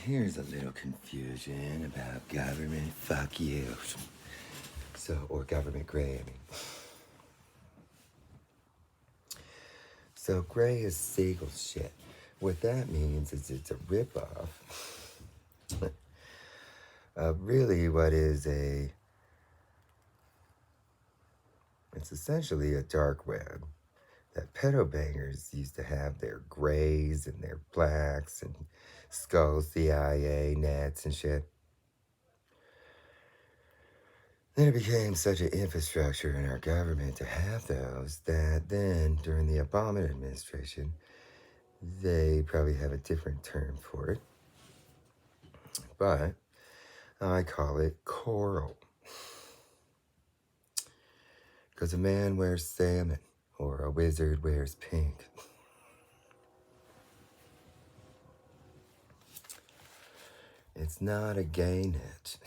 Here's a little confusion about government. Fuck you. Or government gray, I mean. So gray is Siegel shit. What that means is it's a ripoff. Really, it's essentially a dark web that pedo bangers used to have their grays and their blacks and Skull CIA nets and shit. Then it became such an infrastructure in our government to have those that then, during the Obama administration, they probably have a different term for it. But I call it coral. Because a man wears salmon, or a wizard wears pink. It's not a gay net.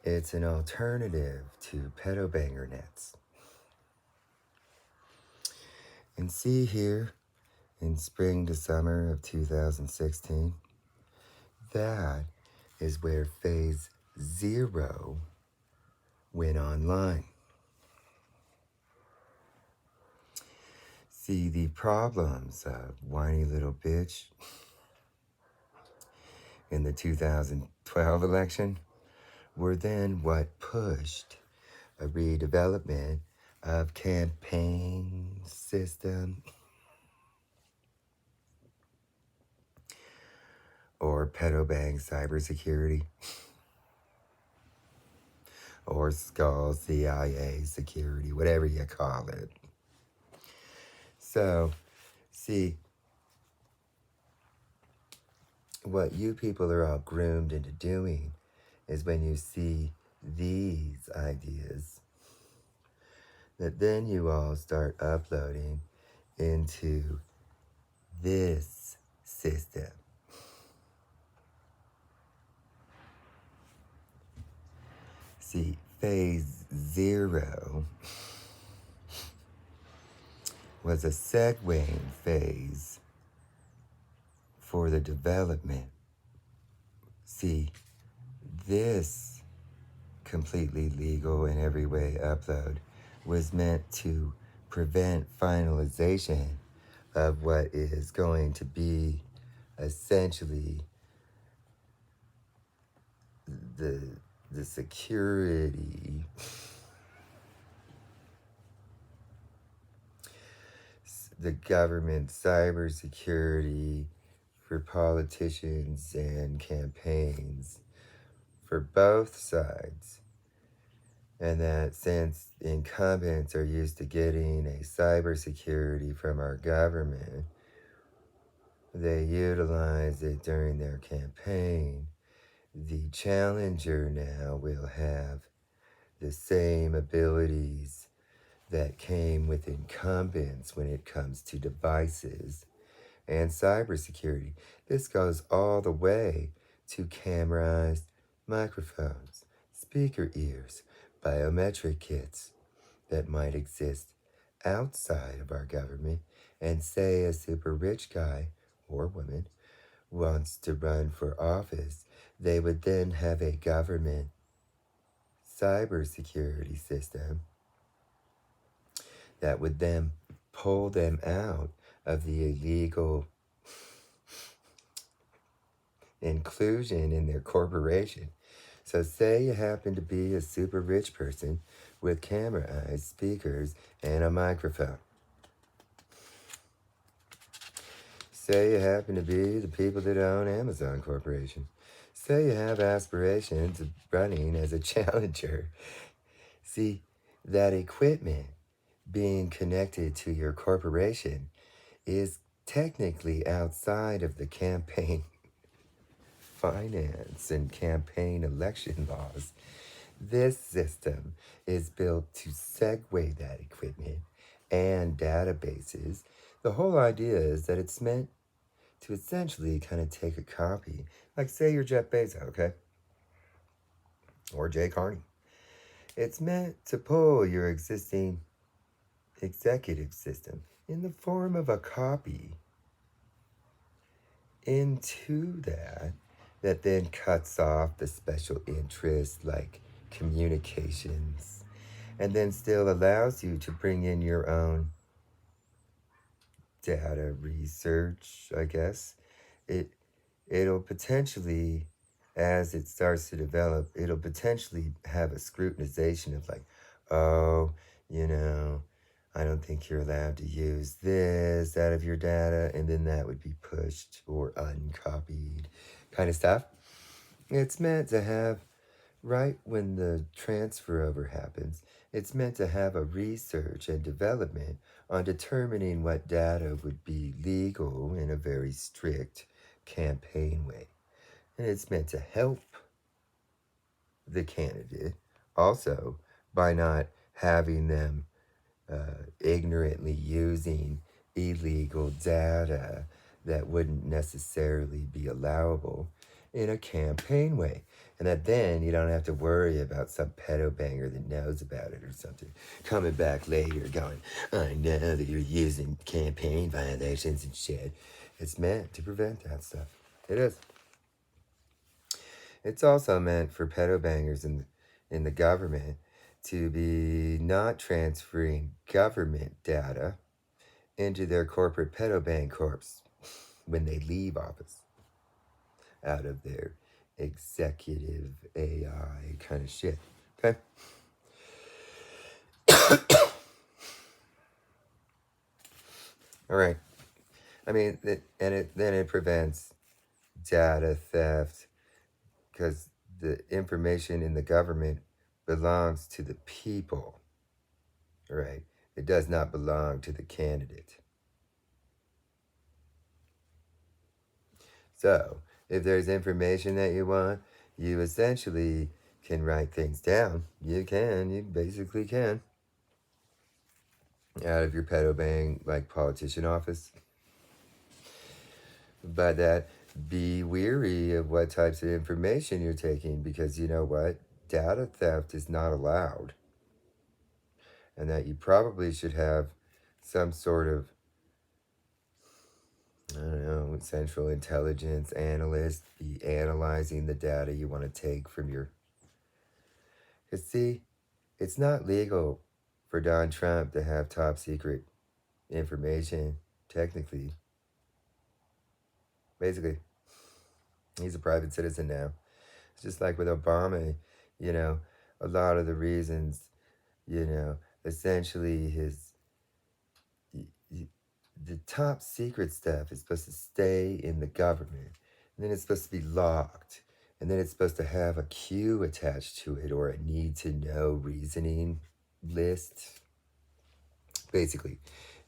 It's an alternative to pedo banger nets. And see here, in spring to summer of 2016, that is where phase 0 went online. See, the problems of whiny little bitch in the 2012 election were then what pushed a redevelopment of campaign system or pedobang cybersecurity or Skull CIA security, whatever you call it. So, see, what you people are all groomed into doing is when you see these ideas, that then you all start uploading into this system. See, phase 0 was a segueing phase for the development. See, this completely legal in every way upload was meant to prevent finalization of what is going to be essentially the security, the government cybersecurity for politicians and campaigns for both sides. And that since incumbents are used to getting a cybersecurity from our government, they utilize it during their campaign. The challenger now will have the same abilities that came with incumbents when it comes to devices and cybersecurity. This goes all the way to cameras, microphones, speaker ears, biometric kits that might exist outside of our government, and say a super rich guy or woman wants to run for office, they would then have a government cybersecurity system that would then pull them out of the illegal inclusion in their corporation. So say you happen to be a super rich person with camera eyes, speakers, and a microphone. Say you happen to be the people that own Amazon Corporation. Say you have aspirations of running as a challenger. See, that equipment being connected to your corporation is technically outside of the campaign finance and campaign election laws. This system is built to segue that equipment and databases. The whole idea is that it's meant to essentially kind of take a copy, like say you're Jeff Bezos, okay? Or Jay Carney. It's meant to pull your existing executive system in the form of a copy into that then cuts off the special interests like communications, and then still allows you to bring in your own data research, I guess. It it'll potentially, as it starts to develop, it'll potentially have a scrutinization of like, oh, you know, I don't think you're allowed to use this out of your data, and then that would be pushed or uncopied kind of stuff. It's meant to have, right when the transfer over happens, it's meant to have a research and development on determining what data would be legal in a very strict campaign way. And it's meant to help the candidate also by not having them ignorantly using illegal data that wouldn't necessarily be allowable in a campaign way. And that then you don't have to worry about some pedo banger that knows about it or something coming back later going, I know that you're using campaign violations and shit. It's meant to prevent that stuff. It is. It's also meant for pedo bangers in the government to be not transferring government data into their corporate pedo bang corps when they leave office out of their executive AI kind of shit. Okay? All right. I mean, then it prevents data theft because the information in the government belongs to the people, right? It does not belong to the candidate. So, if there's information that you want, you essentially can write things down. You basically can. Out of your pedo bang, like politician office. But that, be weary of what types of information you're taking because you know what? Data theft is not allowed. And that you probably should have some sort of, I don't know, central intelligence analyst be analyzing the data you want to take from your. Because, see, it's not legal for Donald Trump to have top secret information, technically. Basically, he's a private citizen now. It's just like with Obama, you know, a lot of the reasons, you know, essentially the top secret stuff is supposed to stay in the government. And then it's supposed to be locked. And then it's supposed to have a queue attached to it or a need to know reasoning list, basically.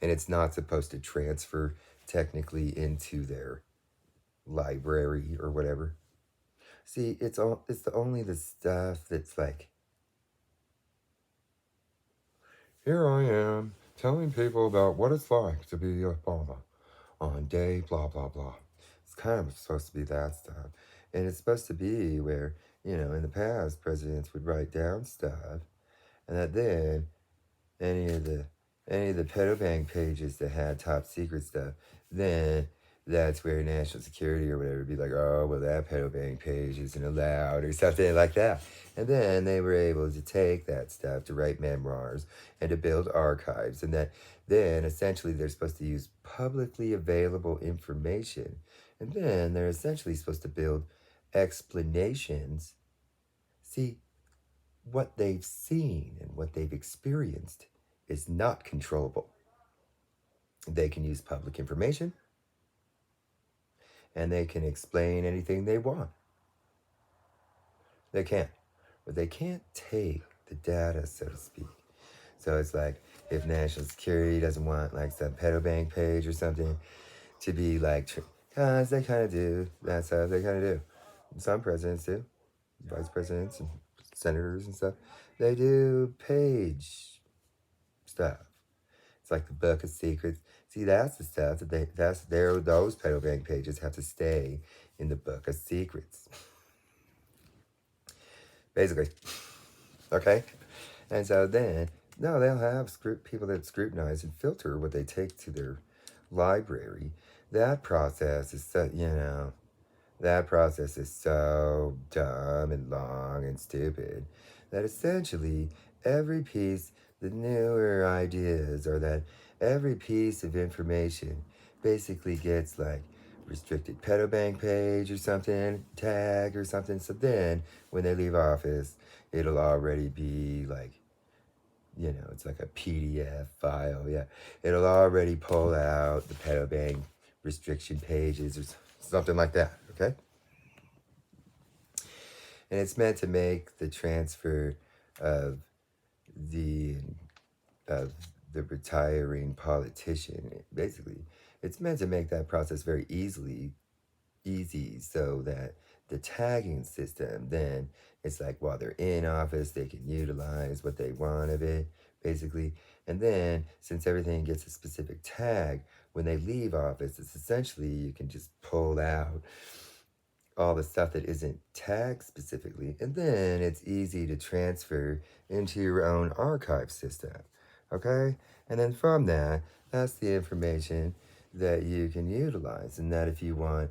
And it's not supposed to transfer technically into their library or whatever. See, it's only the stuff that's like, here I am telling people about what it's like to be Obama on day blah blah blah. It's kind of supposed to be that stuff. And it's supposed to be where, you know, in the past presidents would write down stuff and that then any of the pedo bang pages that had top secret stuff, then that's where national security or whatever would be like, oh, well, that pedo bang page isn't allowed or something like that. And then they were able to take that stuff to write memoirs and to build archives. And that then essentially they're supposed to use publicly available information. And then they're essentially supposed to build explanations. See, what they've seen and what they've experienced is not controllable. They can use public information and they can explain anything they want. They can. But they can't take the data, so to speak. So it's like if national security doesn't want like some pedo bang page or something to be like, cause they kind of do. That's how they kind of do. Some presidents do. Vice presidents and senators and stuff. They do page stuff. It's like the book of secrets. See, that's the stuff that those pedo bang pages have to stay in the book of secrets. Basically. Okay? And so then, no, they'll have people that scrutinize and filter what they take to their library That process is so, that process is so dumb and long and stupid that essentially every piece, the newer ideas, or that every piece of information basically gets like restricted pedobank page or something, tag or something. So then when they leave office, it'll already be like, it's like a PDF file. Yeah. It'll already pull out the pedobank restriction pages or something like that. Okay. And it's meant to make the transfer of the of the retiring politician. Basically, it's meant to make that process very easy so that the tagging system, then it's like while they're in office they can utilize what they want of it, basically. And then since everything gets a specific tag, when they leave office, it's essentially you can just pull out all the stuff that isn't tagged specifically, and then it's easy to transfer into your own archive system. Okay? And then from that, that's the information that you can utilize. And that if you want,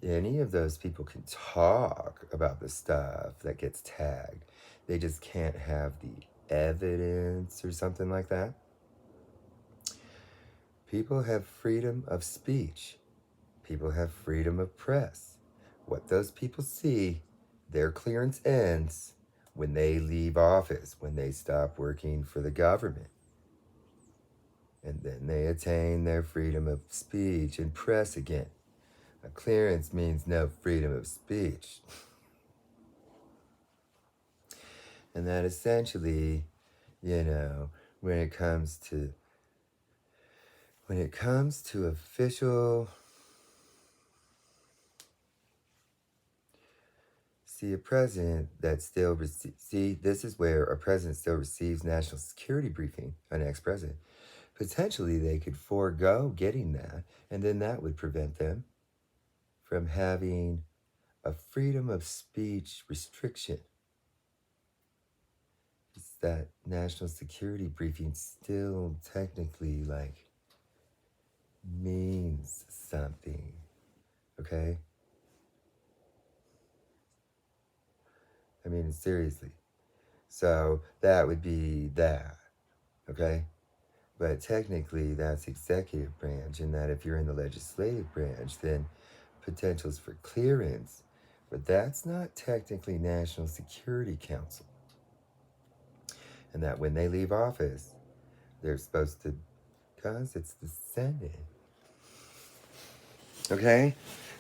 any of those people can talk about the stuff that gets tagged. They just can't have the evidence or something like that. People have freedom of speech. People have freedom of press. What those people see, their clearance ends when they leave office, when they stop working for the government. And then they attain their freedom of speech and press again. A clearance means no freedom of speech. And that essentially, when it comes to official, a president that still this is where a president still receives national security briefing, an ex-president. Potentially they could forego getting that, and then that would prevent them from having a freedom of speech restriction. It's that national security briefing still technically means something, okay? I mean, seriously. So that would be that, okay? But technically, that's executive branch, and that if you're in the legislative branch, then potentials for clearance, but that's not technically National Security Council. And that when they leave office, they're supposed to, because it's the Senate. Okay?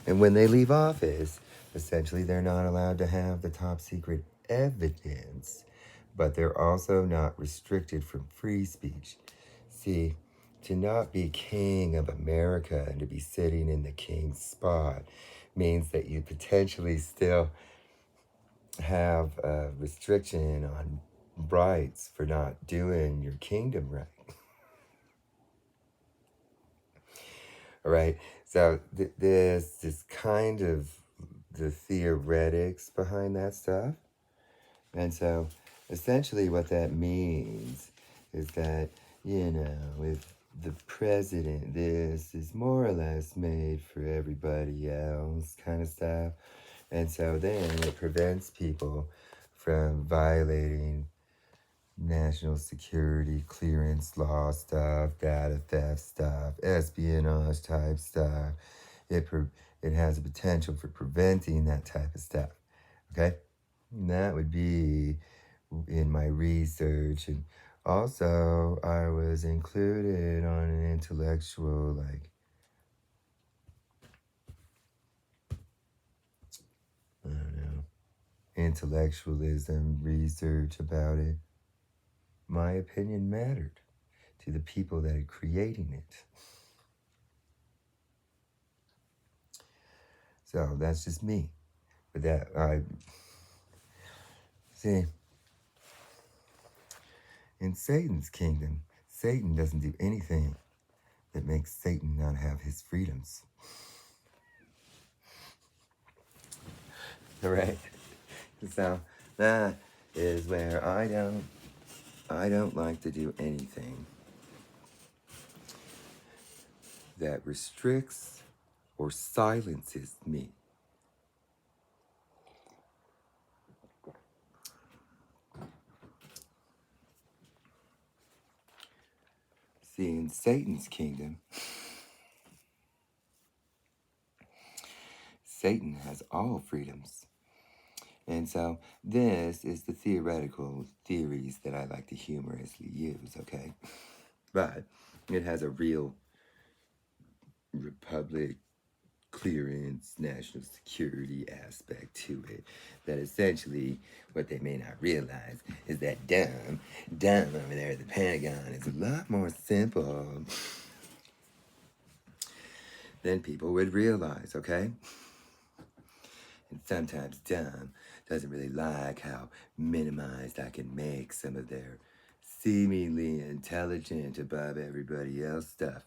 And when they leave office, essentially they're not allowed to have the top secret evidence, but they're also not restricted from free speech. See, to not be king of America and to be sitting in the king's spot means that you potentially still have a restriction on rights for not doing your kingdom right. All right, so there's this kind of the theoretics behind that stuff. And so essentially what that means is that, if the president, this is more or less made for everybody else kind of stuff. And so then it prevents people from violating national security clearance law stuff, data theft stuff, espionage type stuff. It has a potential for preventing that type of stuff. Okay? And that would be in my research. And also, I was included on an intellectual, I don't know, intellectualism research about it. My opinion mattered to the people that are creating it. So that's just me. But see, in Satan's kingdom, Satan doesn't do anything that makes Satan not have his freedoms. All right? So that is where I don't like to do anything that restricts or silences me. See, in Satan's kingdom, Satan has all freedoms. And so this is the theoretical theories that I like to humorously use, okay? But it has a real republic clearance, national security aspect to it. That essentially, what they may not realize is that dumb over there at the Pentagon is a lot more simple than people would realize, okay? And sometimes dumb doesn't really like how minimized I can make some of their seemingly intelligent above everybody else stuff.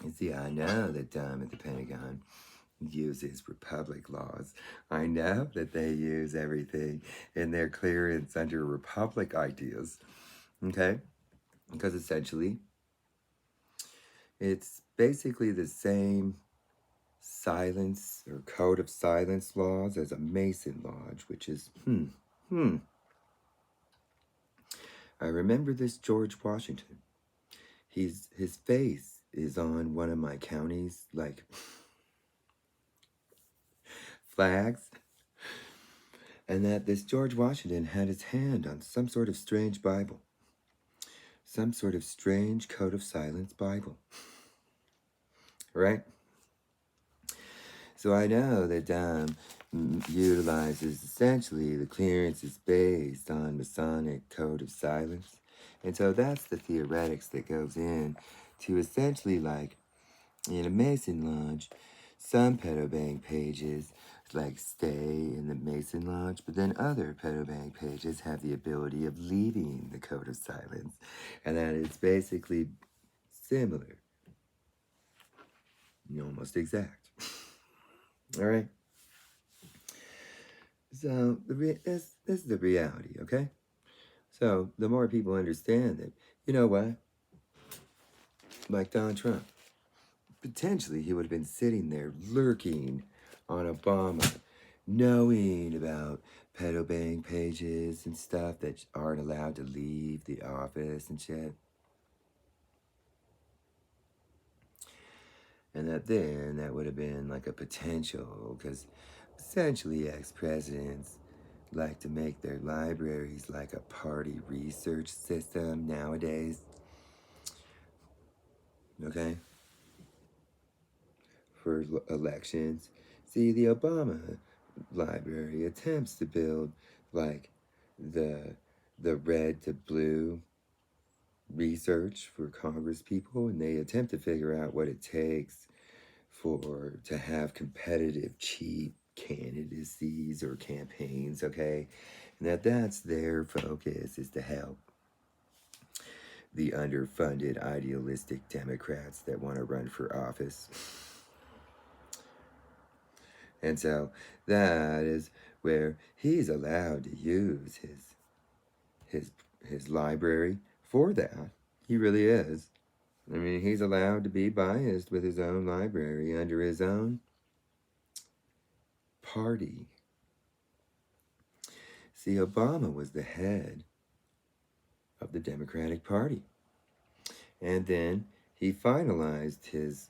You see, I know that dumb at the Pentagon uses republic laws. I know that they use everything in their clearance under republic ideas, okay? Because essentially, it's basically the same silence or code of silence laws as a Mason Lodge, which is, I remember this George Washington. His face is on one of my county's, like, flags. And that this George Washington had his hand on some sort of strange Bible. Some sort of strange code of silence Bible. Right? So I know that Dom utilizes essentially the clearance is based on Masonic code of silence. And so that's the theoretics that goes in to essentially, like, in a Mason Lodge, some pedobank pages like stay in the Mason Lodge, but then other pedobank pages have the ability of leaving the code of silence, and that it's basically similar, almost exact. All right. So this is the reality, okay? So the more people understand that, you know what? Like Donald Trump, potentially he would have been sitting there lurking on Obama, knowing about pedobank pages and stuff that aren't allowed to leave the office and shit. And that would have been like a potential, because essentially ex-presidents like to make their libraries like a party research system nowadays. Okay? For elections. See, the Obama library attempts to build like the red to blue research for Congress people, and they attempt to figure out what it takes to have competitive, cheap candidacies or campaigns, okay? And that's their focus, is to help the underfunded, idealistic Democrats that want to run for office. And so that is where he's allowed to use his library for that. He really is. I mean, he's allowed to be biased with his own library under his own party. See, Obama was the head of the Democratic Party. And then he finalized his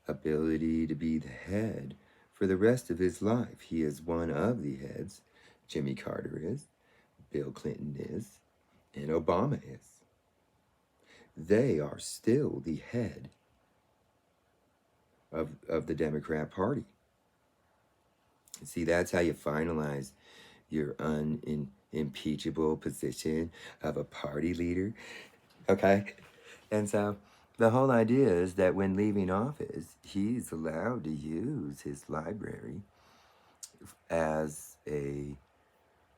ability to be the head for the rest of his life. He is one of the heads. Jimmy Carter is, Bill Clinton is, and Obama is. They are still the head of the Democrat Party. See, that's how you finalize your unimpeachable position of a party leader. Okay? And so the whole idea is that when leaving office, he's allowed to use his library as a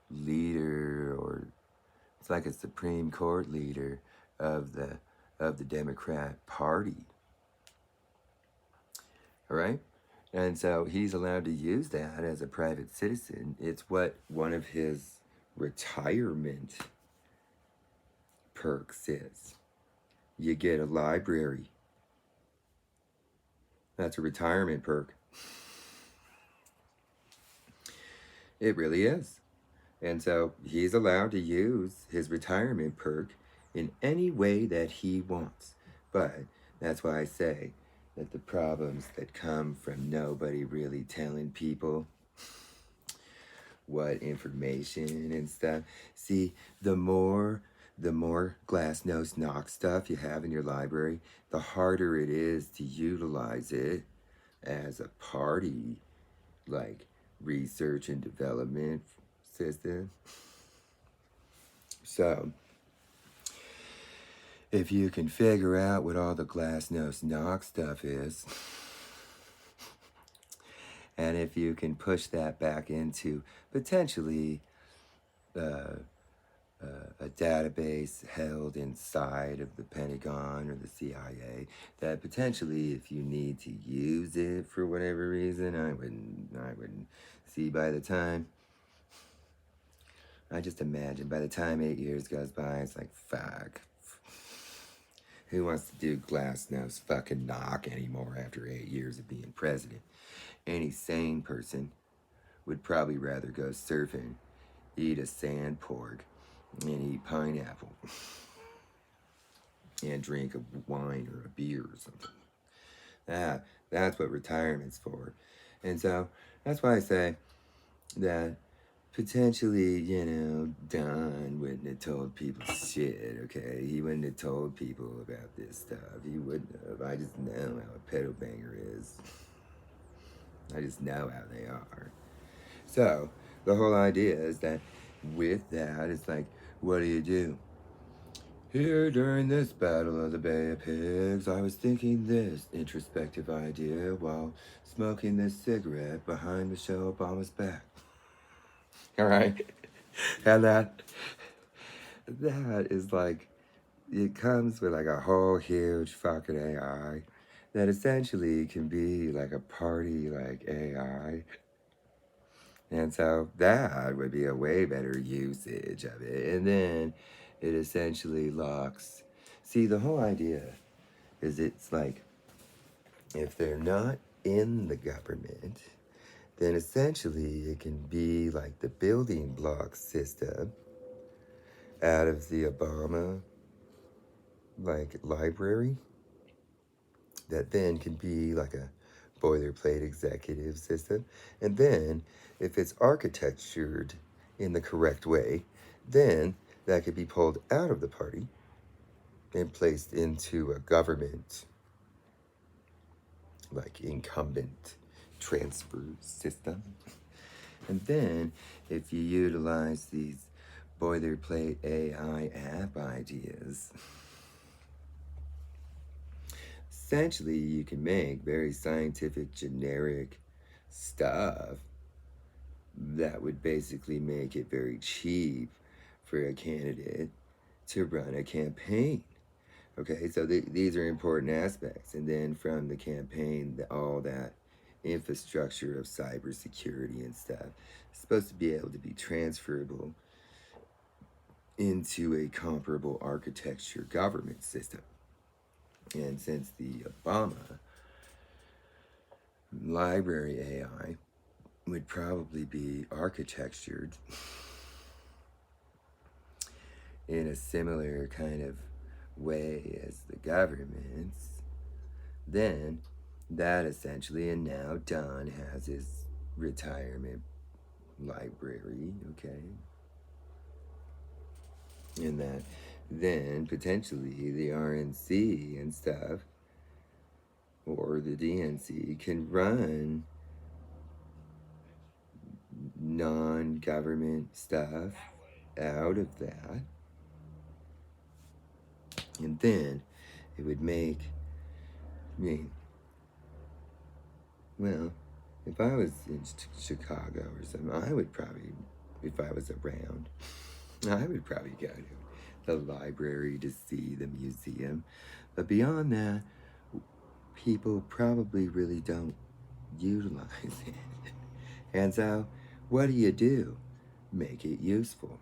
leader, or it's like a Supreme Court leader of the Democrat Party. All right? And so he's allowed to use that as a private citizen. It's what one of his retirement perks is. you get a library. That's a retirement perk. It really is. And so he's allowed to use his retirement perk in any way that he wants. But that's why I say that the problems that come from nobody really telling people what information and stuff. See, the more Glassnose Knox stuff you have in your library, the harder it is to utilize it as a party, like research and development system. So, if you can figure out what all the Glassnose Knox stuff is, and if you can push that back into potentially a database held inside of the Pentagon or the CIA, that potentially if you need to use it for whatever reason, I wouldn't see by the time. I just imagine by the time 8 years goes by, it's like, fuck. Who wants to do Glassnose fucking knock anymore after 8 years of being president? Any sane person would probably rather go surfing, eat a sand pork, and eat pineapple. And drink a wine or a beer or something. That's what retirement's for. And so that's why I say that potentially, Don wouldn't have told people shit, okay? He wouldn't have told people about this stuff. He wouldn't have. I just know how a pedo banger is. I just know how they are. So, the whole idea is that with that, it's like, what do? Here during this battle of the Bay of Pigs, I was thinking this introspective idea while smoking this cigarette behind Michelle Obama's back. All right? And that is like, it comes with like a whole huge fucking AI that essentially can be like a party like AI. And so that would be a way better usage of it. And then it essentially locks. See, the whole idea is it's like, if they're not in the government, then essentially it can be like the building block system out of the Obama like library that then can be like a boilerplate executive system. And then if it's architectured in the correct way, then that could be pulled out of the party and placed into a government like incumbent transfer system. And then if you utilize these boilerplate AI app ideas, essentially you can make very scientific generic stuff that would basically make it very cheap for a candidate to run a campaign. Okay, so these are important aspects. And then from the campaign, all that infrastructure of cybersecurity and stuff is supposed to be able to be transferable into a comparable architecture government system. And since the Obama library AI would probably be architectured in a similar kind of way as the government's, then that essentially, and now Don has his retirement library, okay? And that then potentially the RNC and stuff, or the DNC, can run non-government stuff out of that. And then it would make me, well, if I was in Chicago or something, I would probably, if I was around, I would probably go to the library to see the museum. But beyond that, people probably really don't utilize it. And so, what do? Make it useful.